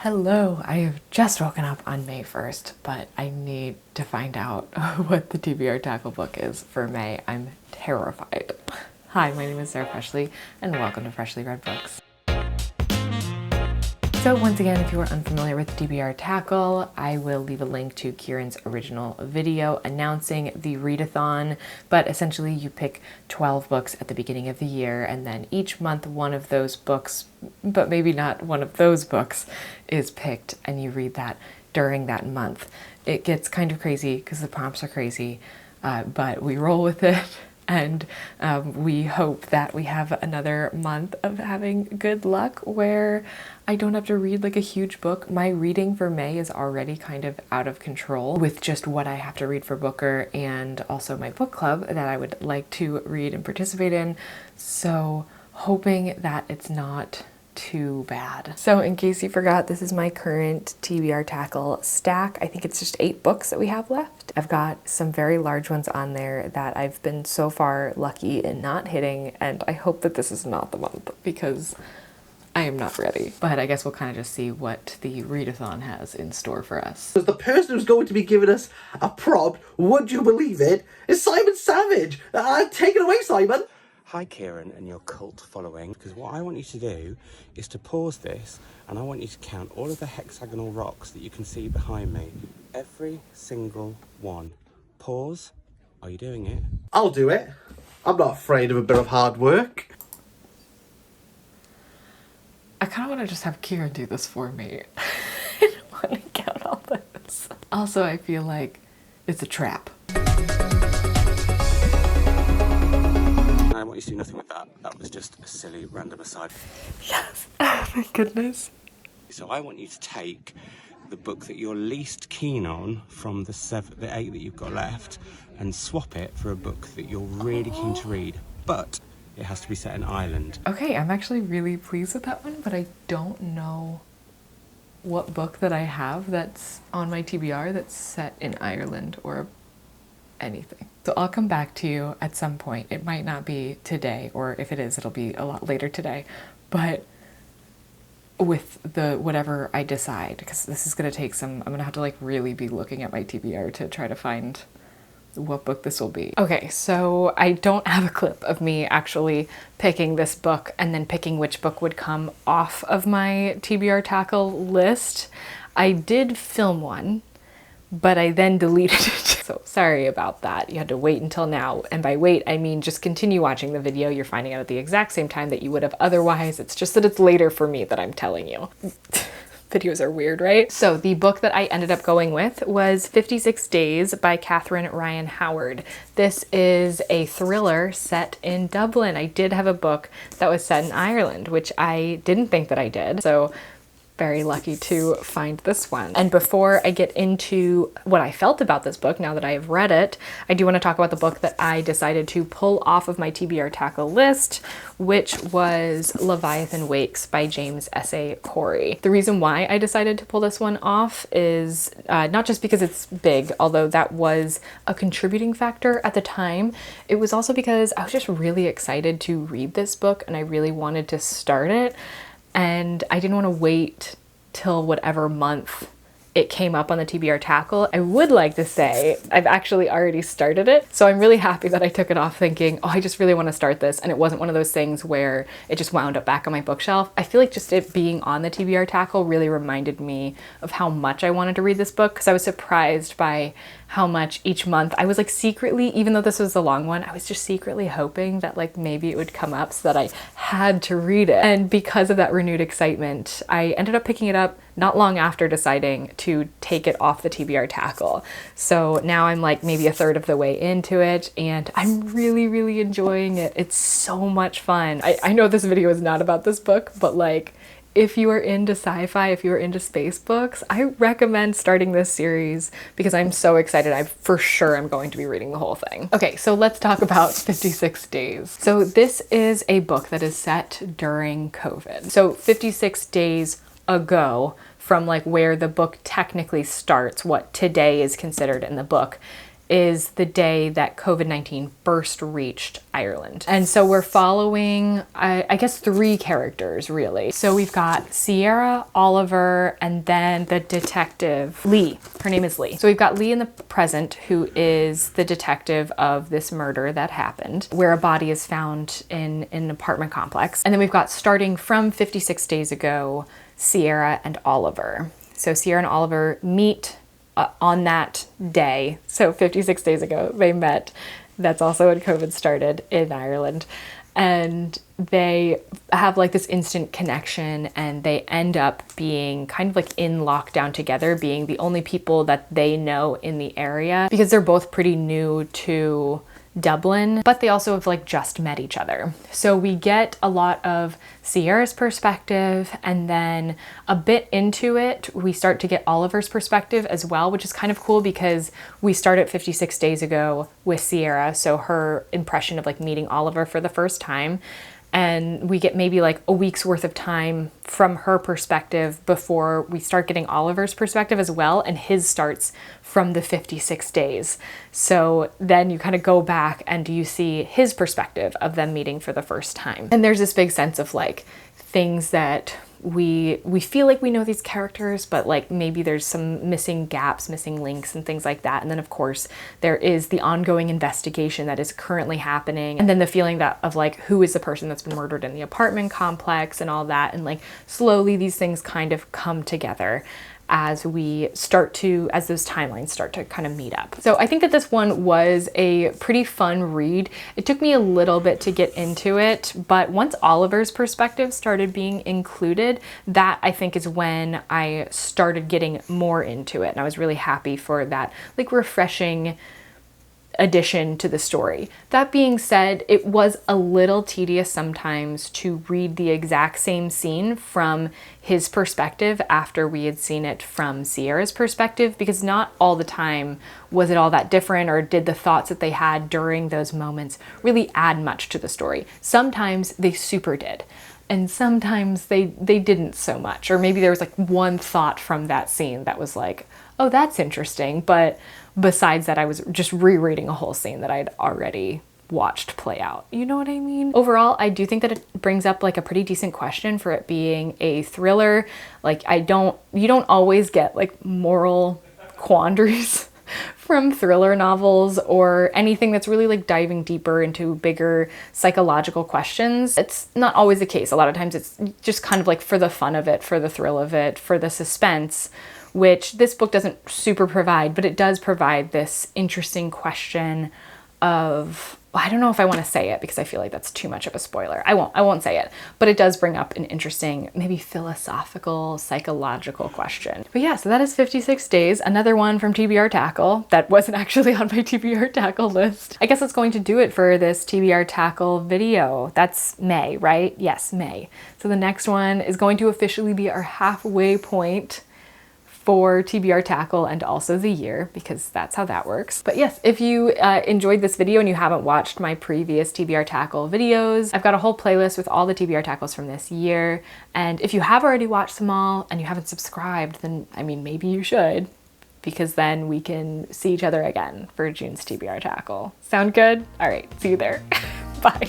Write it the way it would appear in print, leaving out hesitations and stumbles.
Hello, I have just woken up on May 1st, but I need to find out what the TBR tackle book is for May. I'm terrified. Hi, my name is Sarah Freshly, and welcome to Freshly Read Books. So once again, if you are unfamiliar with TBR Tackle, I will leave a link to Kieran's original video announcing the readathon, but essentially you pick 12 books at the beginning of the year, and then each month one of those books, but maybe not one of those books, is picked, and you read that during that month. It gets kind of crazy because the prompts are crazy, but we roll with it. And we hope that we have another month of having good luck where I don't have to read like a huge book. My reading for May is already kind of out of control with just what I have to read for Booker and also my book club that I would like to read and participate in. So hoping that it's not too bad. So in case you forgot, this is my current TBR tackle stack. I think it's just 8 books that we have left. I've got some very large ones on there that I've been so far lucky in not hitting, and I hope that this is not the month because I am not ready. But I guess we'll kind of just see what the readathon has in store for us. The person who's going to be giving us a prompt, would you believe it, is Simon Savage. Take it away, Simon. Hi Kieran and your cult following, because what I want you to do is to pause this and I want you to count all of the hexagonal rocks that you can see behind me. Every single one. Pause. Are you doing it? I'll do it. I'm not afraid of a bit of hard work. I kind of want to just have Kieran do this for me. I don't want to count all this. Also, I feel like it's a trap. I want you to do nothing with that. That was just a silly random aside. Yes. Oh my goodness. So I want you to take the book that you're least keen on from the 8 that you've got left and swap it for a book that you're really keen to read, but it has to be set in Ireland. Okay, I'm actually really pleased with that one, but I don't know what book that I have that's on my TBR that's set in Ireland or anything. So I'll come back to you at some point. It might not be today, or if it is, it'll be a lot later today, but with the whatever I decide, because this is going to take some, I'm going to have to like really be looking at my TBR to try to find what book this will be. Okay, so I don't have a clip of me actually picking this book and then picking which book would come off of my TBR tackle list. I did film one, but I then deleted it. So sorry about that. You had to wait until now. And by wait, I mean just continue watching the video. You're finding out at the exact same time that you would have otherwise. It's just that it's later for me that I'm telling you. Videos are weird, right? So the book that I ended up going with was 56 Days by Catherine Ryan Howard. This is a thriller set in Dublin. I did have a book that was set in Ireland, which I didn't think that I did. So very lucky to find this one. And before I get into what I felt about this book, now that I have read it, I do want to talk about the book that I decided to pull off of my TBR tackle list, which was Leviathan Wakes by James S.A. Corey. The reason why I decided to pull this one off is not just because it's big, although that was a contributing factor at the time. It was also because I was just really excited to read this book and I really wanted to start it. And I didn't want to wait till whatever month it came up on the TBR tackle. I would like to say I've actually already started it. So I'm really happy that I took it off thinking, oh, I just really want to start this. And it wasn't one of those things where it just wound up back on my bookshelf. I feel like just it being on the TBR tackle really reminded me of how much I wanted to read this book, because I was surprised by how much each month I was like secretly, even though this was a long one, I was just secretly hoping that like maybe it would come up so that I had to read it. And because of that renewed excitement, I ended up picking it up not long after deciding to take it off the TBR tackle. So now I'm like maybe a third of the way into it and I'm really, really enjoying it. It's so much fun. I know this video is not about this book, but like if you are into sci-fi, if you are into space books, I recommend starting this series because I'm so excited. I for sure am going to be reading the whole thing. Okay, so let's talk about 56 Days. So this is a book that is set during COVID. So 56 days ago from like where the book technically starts, what today is considered in the book, is the day that COVID-19 first reached Ireland. And so we're following, I guess, 3 characters really. So we've got Sierra, Oliver, and then the detective, Lee. Her name is Lee. So we've got Lee in the present, who is the detective of this murder that happened, where a body is found in an apartment complex. And then we've got, starting from 56 days ago, Sierra and Oliver. So Sierra and Oliver meet on that day. So 56 days ago, they met. That's also when COVID started in Ireland. And they have like this instant connection, and they end up being kind of like in lockdown together, being the only people that they know in the area, because they're both pretty new to Dublin, but they also have like just met each other. So we get a lot of Sierra's perspective, and then a bit into it, we start to get Oliver's perspective as well, which is kind of cool because we start at 56 days ago with Sierra. So her impression of like meeting Oliver for the first time. And we get maybe like a week's worth of time from her perspective before we start getting Oliver's perspective as well. And his starts from the 56 days. So then you kind of go back and you see his perspective of them meeting for the first time. And there's this big sense of like things that we feel like we know these characters, but like maybe there's some missing gaps, missing links and things like that. And then of course there is the ongoing investigation that is currently happening. And then the feeling that of like, who is the person that's been murdered in the apartment complex and all that. And like slowly these things kind of come together as those timelines start to kind of meet up. So I think that this one was a pretty fun read. It took me a little bit to get into it, but once Oliver's perspective started being included, that I think is when I started getting more into it. And I was really happy for that, like, refreshing addition to the story. That being said, it was a little tedious sometimes to read the exact same scene from his perspective after we had seen it from Sierra's perspective, because not all the time was it all that different, or did the thoughts that they had during those moments really add much to the story. Sometimes they super did, and sometimes they didn't so much. Or maybe there was like one thought from that scene that was like, oh, that's interesting, but besides that, I was just rereading a whole scene that I'd already watched play out. You know what I mean? Overall, I do think that it brings up like a pretty decent question for it being a thriller. Like you don't always get like moral quandaries from thriller novels or anything that's really like diving deeper into bigger psychological questions. It's not always the case. A lot of times it's just kind of like for the fun of it, for the thrill of it, for the suspense, which this book doesn't super provide, but it does provide this interesting question of, I don't know if I want to say it because I feel like that's too much of a spoiler. I won't say it, but it does bring up an interesting, maybe philosophical, psychological question. But yeah, so that is 56 Days, another one from TBR Tackle that wasn't actually on my TBR Tackle list. I guess that's going to do it for this TBR Tackle video. That's May, right? Yes, May. So the next one is going to officially be our halfway point for TBR Tackle and also the year, because that's how that works. But yes, if you enjoyed this video and you haven't watched my previous TBR Tackle videos, I've got a whole playlist with all the TBR Tackles from this year. And if you have already watched them all and you haven't subscribed, then I mean, maybe you should, because then we can see each other again for June's TBR Tackle. Sound good? All right, see you there. Bye.